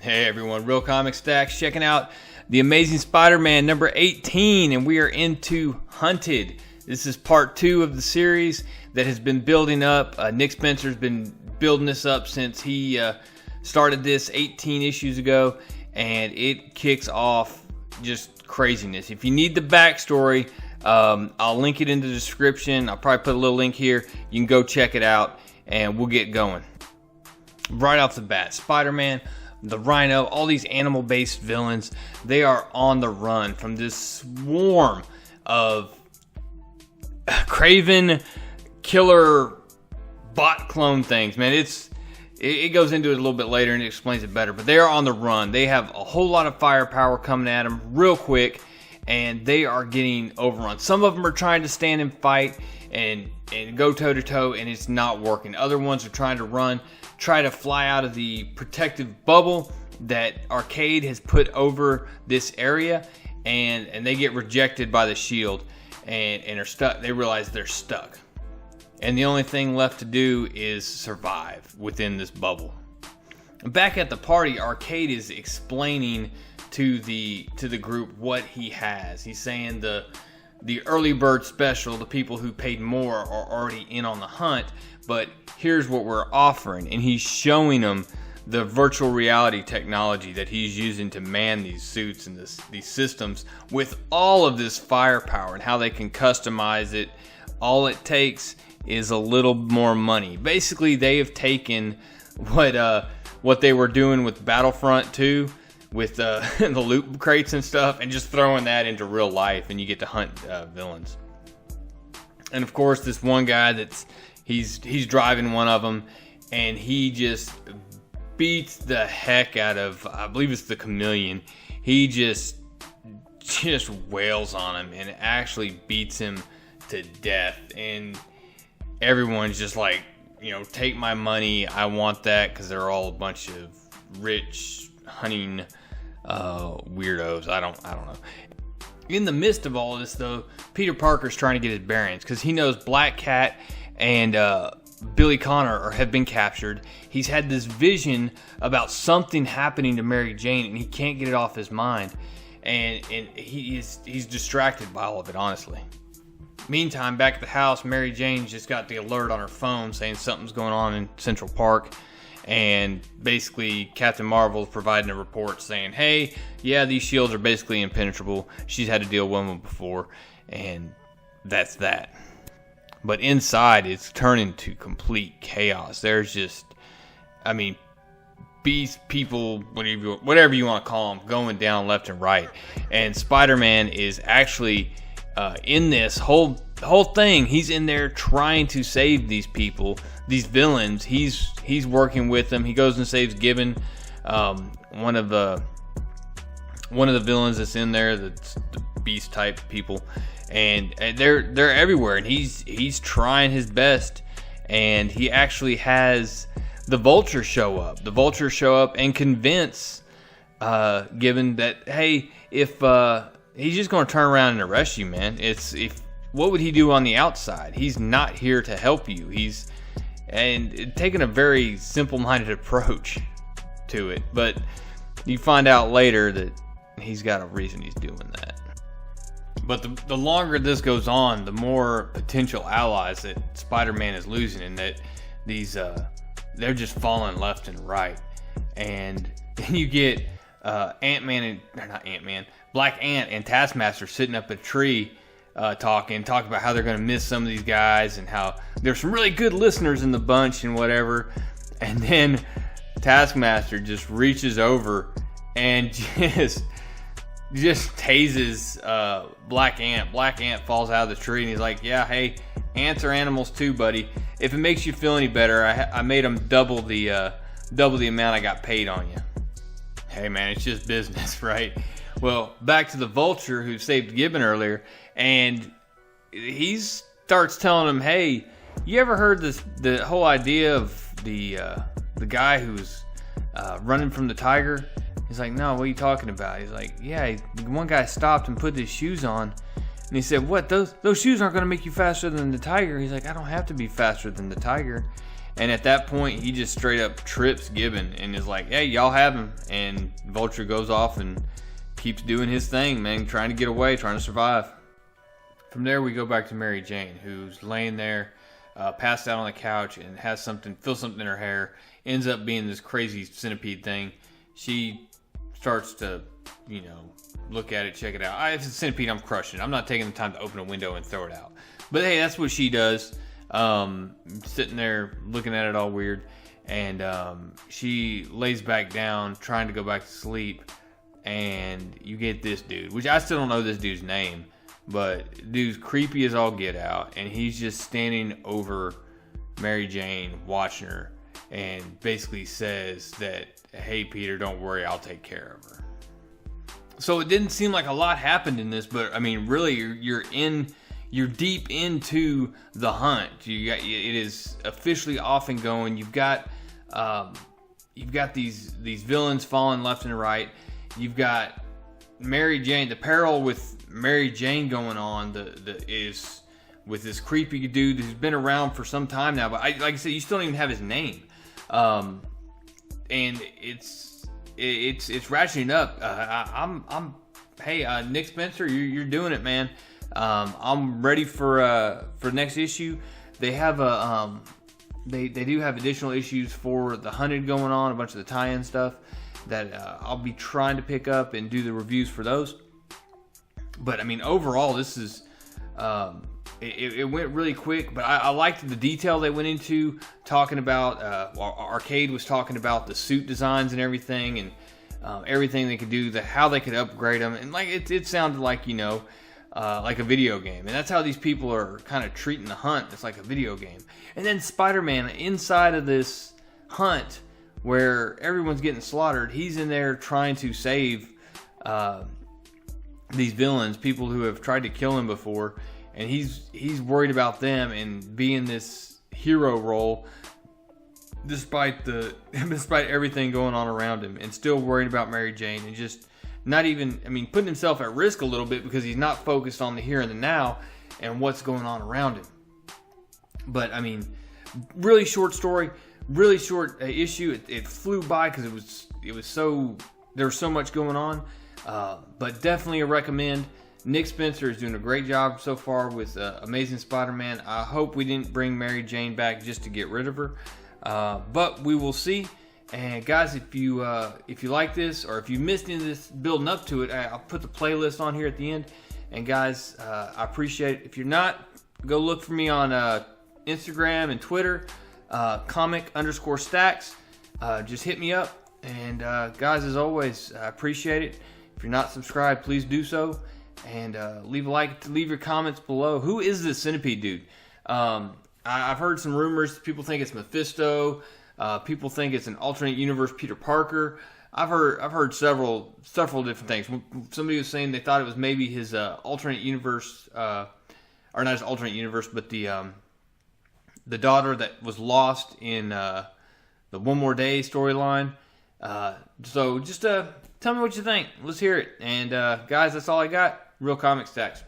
Hey everyone, Real Comic Stacks checking out The Amazing Spider-Man number 18, and we are into Hunted. This is part 2 of the series that has been building up. Nick Spencer's been building this up since he started this 18 issues ago, and it kicks off just craziness. If you need the backstory, I'll link it in the description. I'll probably put a little link here. You can go check it out, and we'll get going. Right off the bat, Spider-Man, the Rhino, all these animal-based villains, they are on the run from this swarm of Kraven killer bot clone things. Man, it goes into it a little bit later and it explains it better, but they are on the run. They have a whole lot of firepower coming at them real quick, and they are getting overrun. Some of them are trying to stand and fight and go toe-to-toe, and it's not working. Other ones are trying to try to fly out of the protective bubble that Arcade has put over this area, and they get rejected by the shield and are stuck. They realize they're stuck, and the only thing left to do is survive within this bubble. Back at the party, Arcade is explaining to the group what he has. He's saying the early bird special, the people who paid more are already in on the hunt, but here's what we're offering. And he's showing them the virtual reality technology that he's using to man these suits and these systems with all of this firepower and how they can customize it. All it takes is a little more money. Basically, they have taken what they were doing with Battlefront 2 with the loot crates and stuff, and just throwing that into real life, and you get to hunt villains. And of course, this one guy he's driving one of them, and he just beats the heck out of, I believe it's the Chameleon. He just wails on him and actually beats him to death. And everyone's just like, take my money, I want that, because they're all a bunch of rich hunting weirdos. I don't know. In the midst of all of this, though, Peter Parker's trying to get his bearings because he knows Black Cat and Billy Connor have been captured. He's had this vision about something happening to Mary Jane, and he can't get it off his mind. And he's distracted by all of it, honestly. Meantime, back at the house, Mary Jane's just got the alert on her phone saying something's going on in Central Park. And basically, Captain Marvel's providing a report saying, hey, yeah, these shields are basically impenetrable. She's had to deal with them before, and that's that. But inside, it's turning to complete chaos. There's just, beast people, whatever you want to call them, going down left and right. And Spider-Man is actually in this whole thing. He's in there trying to save these people, these villains. He's working with them. He goes and saves Gibbon, one of the villains that's in there, that's the beast type people, and they're everywhere. And he's trying his best, and he actually has the Vulture show up. The Vulture show up and convince Gibbon that, hey, if he's just going to turn around and arrest you, man. What would he do on the outside? He's not here to help you. He's taking a very simple-minded approach to it. But you find out later that he's got a reason he's doing that. But the longer this goes on, the more potential allies that Spider-Man is losing, and that they're just falling left and right. And then you get Black Ant and Taskmaster sitting up a tree talking about how they're going to miss some of these guys and how there's some really good listeners in the bunch and whatever. And then Taskmaster just reaches over and just tases Black Ant. Black Ant falls out of the tree, and he's like, yeah, hey, ants are animals too, buddy. If it makes you feel any better, I made them double the amount I got paid on you. Hey man, it's just business, right? Well, back to the Vulture who saved Gibbon earlier, and he starts telling him, hey, you ever heard the whole idea of the guy who's running from the tiger? He's like, no, what are you talking about? He's like, yeah, one guy stopped and put his shoes on, and he said, what, those shoes aren't going to make you faster than the tiger? He's like, I don't have to be faster than the tiger. And at that point, he just straight up trips Gibbon and is like, hey, y'all have him. And Vulture goes off and keeps doing his thing, man, trying to get away, trying to survive. From there, we go back to Mary Jane, who's laying there, passed out on the couch and has feels something in her hair. Ends up being this crazy centipede thing. She starts to, look at it, check it out. If it's a centipede, I'm crushing it. I'm not taking the time to open a window and throw it out. But hey, that's what she does. Sitting there looking at it all weird, and she lays back down trying to go back to sleep, and you get this dude, which I still don't know this dude's name, but dude's creepy as all get out, and he's just standing over Mary Jane watching her and basically says that, hey Peter, don't worry, I'll take care of her. So it didn't seem like a lot happened in this, but I mean really you're deep into the hunt. It is officially off and going. You've got these villains falling left and right. You've got Mary Jane. The peril with Mary Jane going on is with this creepy dude who's been around for some time now. But like I said, you still don't even have his name, and it's ratcheting up. Hey, Nick Spencer, you're doing it, man. I'm ready for next issue. They have they do have additional issues for the Hunted going on, a bunch of the tie-in stuff that I'll be trying to pick up and do the reviews for those. But I mean, overall, this is it went really quick. But I liked the detail they went into talking about. Arcade was talking about the suit designs and everything, and everything they could do, how they could upgrade them, and like it sounded like like a video game. And that's how these people are kind of treating the hunt. It's like a video game. And then Spider-Man, inside of this hunt where everyone's getting slaughtered, he's in there trying to save these villains, people who have tried to kill him before. And he's worried about them and being this hero role despite everything going on around him, and still worried about Mary Jane, and just not even, putting himself at risk a little bit because he's not focused on the here and the now and what's going on around him. But, really short story, really short issue. It flew by because there was so much going on. But definitely a recommend. Nick Spencer is doing a great job so far with Amazing Spider-Man. I hope we didn't bring Mary Jane back just to get rid of her. But we will see. And guys, if you like this, or if you missed any of this building up to it, I'll put the playlist on here at the end. And guys, I appreciate it. If you're not, go look for me on Instagram and Twitter, comic_stacks. Just hit me up. And guys, as always, I appreciate it. If you're not subscribed, please do so. And leave a like, leave your comments below. Who is this centipede dude? I've heard some rumors. People think it's Mephisto. People think it's an alternate universe Peter Parker. I've heard several different things. Somebody was saying they thought it was maybe his alternate universe, or not his alternate universe, but the daughter that was lost in the One More Day storyline. So just tell me what you think. Let's hear it. And guys, that's all I got. Real Comic Stacks.